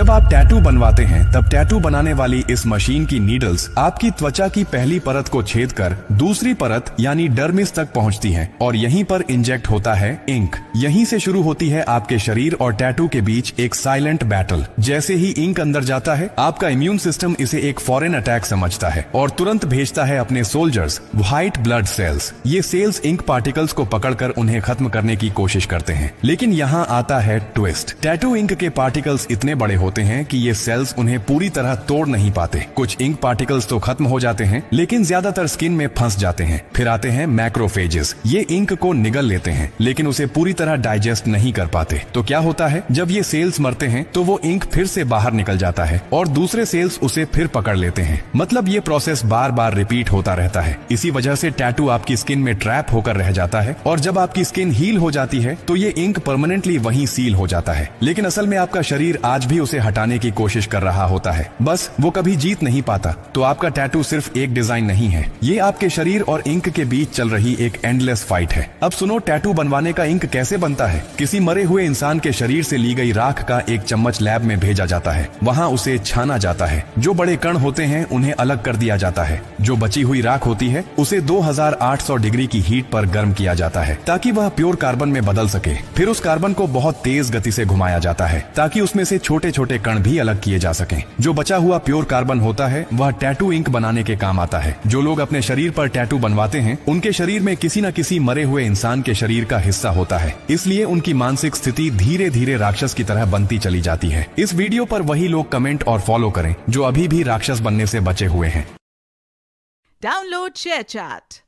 जब आप टैटू बनवाते हैं तब टैटू बनाने वाली इस मशीन की नीडल्स आपकी त्वचा की पहली परत को छेद कर दूसरी परत यानी डर्मिस तक पहुंचती हैं और यहीं पर इंजेक्ट होता है इंक। यहीं से शुरू होती है आपके शरीर और टैटू के बीच एक साइलेंट बैटल। जैसे ही इंक अंदर जाता है आपका इम्यून सिस्टम इसे एक फॉरेन अटैक समझता है और तुरंत भेजता है अपने सोल्जर्स व्हाइट ब्लड सेल्स। ये सेल्स इंक पार्टिकल्स को पकड़कर उन्हें खत्म करने की कोशिश करते हैं। लेकिन यहाँ आता है ट्विस्ट। टैटू इंक के पार्टिकल्स इतने बड़े होते हैं कि ये सेल्स उन्हें पूरी तरह तोड़ नहीं पाते। कुछ इंक पार्टिकल्स तो खत्म हो जाते हैं लेकिन ज्यादातर स्किन में फंस जाते हैं। फिर आते हैं मैक्रोफेजेस। ये इंक को निगल लेते हैं लेकिन उसे पूरी तरह डाइजेस्ट नहीं कर पाते। तो क्या होता है, जब ये सेल्स मरते हैं तो वो इंक फिर से बाहर निकल जाता है और दूसरे सेल्स उसे फिर पकड़ लेते हैं। मतलब ये प्रोसेस बार बार रिपीट होता रहता है। इसी वजह से टैटू आपकी स्किन में ट्रैप होकर रह जाता है और जब आपकी स्किन हील हो जाती है तो ये इंक परमानेंटली वहीं सील हो जाता है। लेकिन असल में आपका शरीर आज भी उसे हटाने की कोशिश कर रहा होता है, बस वो कभी जीत नहीं पाता। तो आपका टैटू सिर्फ एक डिजाइन नहीं है, ये आपके शरीर और इंक के बीच चल रही एक एंडलेस फाइट है। अब सुनो, टैटू बनवाने का इंक कैसे बनता है। किसी मरे हुए इंसान के शरीर से ली गई राख का एक चम्मच लैब में भेजा जाता है। वहाँ उसे छाना जाता है। जो बड़े कण होते हैं उन्हें अलग कर दिया जाता है। जो बची हुई राख होती है उसे 2800 डिग्री की हीट पर गर्म किया जाता है ताकि वह प्योर कार्बन में बदल सके। फिर उस कार्बन को बहुत तेज गति से घुमाया जाता है ताकि उसमें से छोटे छोटे कण भी अलग किए जा सकें। जो बचा हुआ प्योर कार्बन होता है वह टैटू इंक बनाने के काम आता है। जो लोग अपने शरीर पर टैटू बनवाते हैं उनके शरीर में किसी न किसी मरे हुए इंसान के शरीर का हिस्सा होता है, इसलिए उनकी मानसिक स्थिति धीरे धीरे राक्षस की तरह बनती चली जाती है। इस वीडियो पर वही लोग कमेंट और फॉलो करें जो अभी भी राक्षस बनने से बचे हुए हैं। Download ShareChat.